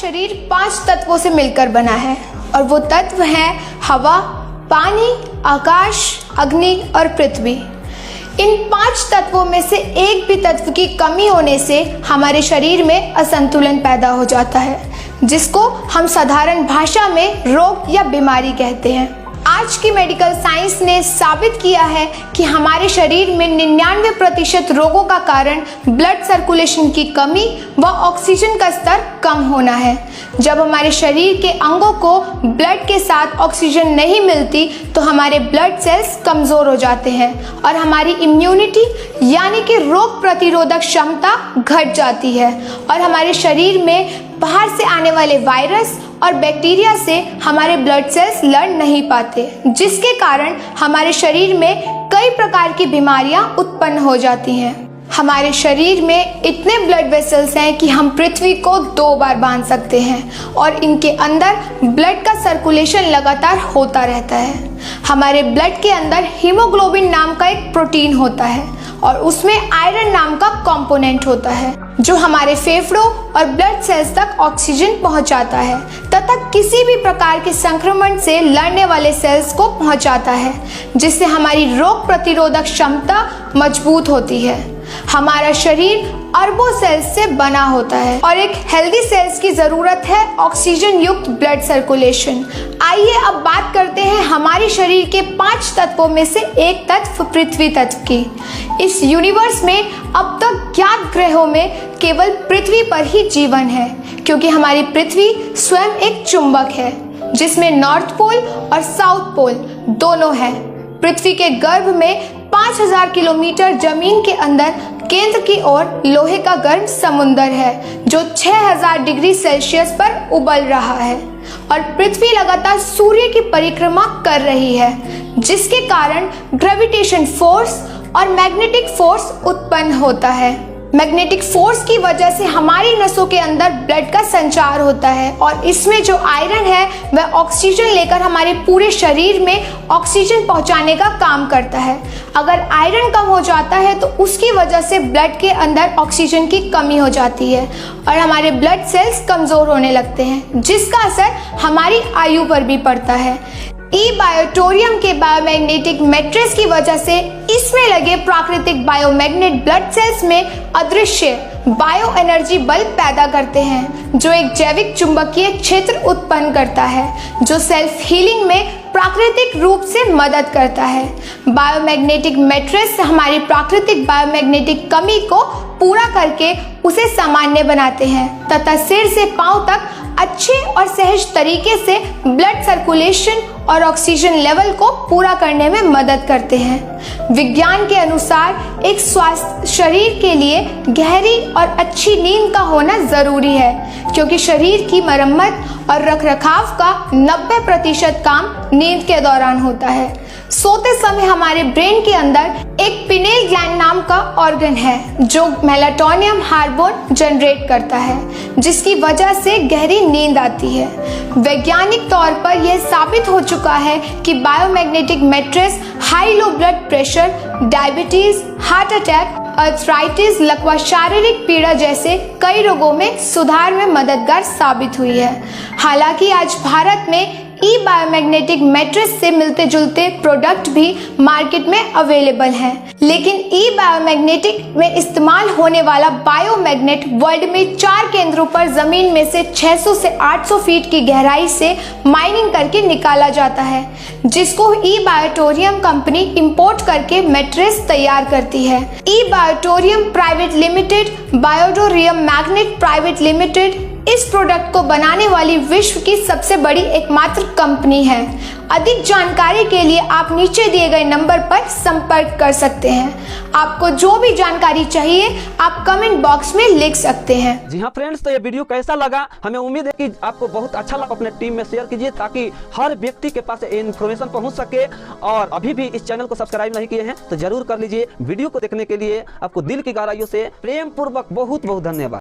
शरीर 5 तत्वों से मिलकर बना है और वो तत्व हैं हवा, पानी, आकाश, अग्नि और पृथ्वी। इन 5 तत्वों में से एक भी तत्व की कमी होने से हमारे शरीर में असंतुलन पैदा हो जाता है, जिसको हम साधारण भाषा में रोग या बीमारी कहते हैं। आज की मेडिकल साइंस ने साबित किया है कि हमारे शरीर में 99% रोगों का कारण ब्लड सर्कुलेशन की कमी व ऑक्सीजन का स्तर कम होना है। जब हमारे शरीर के अंगों को ब्लड के साथ ऑक्सीजन नहीं मिलती तो हमारे ब्लड सेल्स कमज़ोर हो जाते हैं और हमारी इम्यूनिटी यानी कि रोग प्रतिरोधक क्षमता घट जाती है और हमारे शरीर में बाहर से आने वाले वायरस और बैक्टीरिया से हमारे ब्लड सेल्स लड़ नहीं पाते, जिसके कारण हमारे शरीर में कई प्रकार की बीमारियां उत्पन्न हो जाती हैं। हमारे शरीर में इतने ब्लड वेसल्स हैं कि हम पृथ्वी को 2 बार बांध सकते हैं और इनके अंदर ब्लड का सर्कुलेशन लगातार होता रहता है। हमारे ब्लड के अंदर हीमोग्लोबिन नाम का एक प्रोटीन होता है और उसमें आयरन नाम का कंपोनेंट होता है जो हमारे फेफड़ों और ब्लड सेल्स तक ऑक्सीजन पहुंचाता है तथा किसी भी प्रकार के संक्रमण से लड़ने वाले सेल्स को पहुंचाता है, जिससे हमारी रोग प्रतिरोधक क्षमता मजबूत होती है। हमारा शरीर अरबों सेल्स से बना होता है और एक हेल्दी सेल्स की जरूरत है ऑक्सीजन युक्त ब्लड सर्कुलेशन। आइए अब बात करते हैं हमारे शरीर के 5 तत्वों में से एक तत्व पृथ्वी तत्व की। इस यूनिवर्स में अब तक ज्ञात ग्रहों में केवल पृथ्वी पर ही जीवन है, क्योंकि हमारी पृथ्वी स्वयं एक चुंबक है जिसमें नॉर्थ पोल और साउथ पोल दोनों हैं। पृथ्वी के गर्भ में 5000 किलोमीटर जमीन के अंदर केंद्र की ओर लोहे का गर्म समुंदर है जो 6000 डिग्री सेल्सियस पर उबल रहा है और पृथ्वी लगातार सूर्य की परिक्रमा कर रही है, जिसके कारण ग्रेविटेशन फोर्स और मैग्नेटिक फोर्स उत्पन्न होता है। मैग्नेटिक फोर्स की वजह से हमारी नसों के अंदर ब्लड का संचार होता है और इसमें जो आयरन है वह ऑक्सीजन लेकर हमारे पूरे शरीर में ऑक्सीजन पहुंचाने का काम करता है। अगर आयरन कम हो जाता है तो उसकी वजह से ब्लड के अंदर ऑक्सीजन की कमी हो जाती है और हमारे ब्लड सेल्स कमज़ोर होने लगते हैं, जिसका असर हमारी आयु पर भी पड़ता है। बायोटोरियम के बायोमैग्नेटिक मैट्रिक्स की वजह से इसमें लगे प्राकृतिक बायोमैग्नेट ब्लड सेल्स में अदृश्य बायो एनर्जी बल्ब पैदा करते हैं जो एक जैविक चुंबकीय क्षेत्र उत्पन्न करता है जो सेल्फ हीलिंग में प्राकृतिक रूप से मदद करता है। बायोमैग्नेटिक मैट्रिक्स हमारी प्राकृतिक बायोमैग्नेटिक कमी को पूरा करके उसे सामान्य बनाते हैं तथा सिर से पांव तक अच्छे और सहज तरीके से ब्लड सर्कुलेशन और ऑक्सीजन लेवल को पूरा करने में मदद करते हैं। विज्ञान के अनुसार एक स्वस्थ शरीर के लिए गहरी और अच्छी नींद का होना जरूरी है, क्योंकि शरीर की मरम्मत और रखरखाव का 90% काम नींद के दौरान होता है। सोते समय हमारे ब्रेन के अंदर एक पिनेल ग्लैंड नाम का ऑर्गन है जो मेलाटोनियम हार्मोन जनरेट करता है, जिसकी वजह से गहरी नींद आती है। वैज्ञानिक तौर पर यह साबित हो चुका है कि biomagnetic matrix high low blood pressure, diabetes, heart attack, arthritis, लकवा, शारीरिक पीड़ा जैसे कई रोगों में सुधार में मददगार साबित हुई है। हालांकि आज भारत में बायोमैग्नेटिक मैट्रिक्स से मिलते जुलते प्रोडक्ट भी मार्केट में अवेलेबल हैं, लेकिन बायोमैग्नेटिक में इस्तेमाल होने वाला बायोमैग्नेट वर्ल्ड में 4 केंद्रों पर जमीन में से 600 से 800 फीट की गहराई से माइनिंग करके निकाला जाता है, जिसको बायोटोरियम कंपनी इंपोर्ट करके मैट्रिक्स तैयार करती है। बायोटोरियम प्राइवेट लिमिटेड, बायोडोरियम मैग्नेट प्राइवेट लिमिटेड इस प्रोडक्ट को बनाने वाली विश्व की सबसे बड़ी एकमात्र कंपनी है। अधिक जानकारी के लिए आप नीचे दिए गए नंबर पर संपर्क कर सकते हैं। आपको जो भी जानकारी चाहिए आप कमेंट बॉक्स में लिख सकते हैं। जी हाँ फ्रेंड्स, तो ये वीडियो कैसा लगा? हमें उम्मीद है कि आपको बहुत अच्छा लगा। अपने टीम में शेयर कीजिए ताकि हर व्यक्ति के पास इन्फॉर्मेशन पहुंच सके। और अभी भी इस चैनल को सब्सक्राइब नहीं किए हैं तो जरूर कर लीजिए। वीडियो को देखने के लिए आपको दिल की गहराइयों से प्रेम पूर्वक बहुत बहुत धन्यवाद।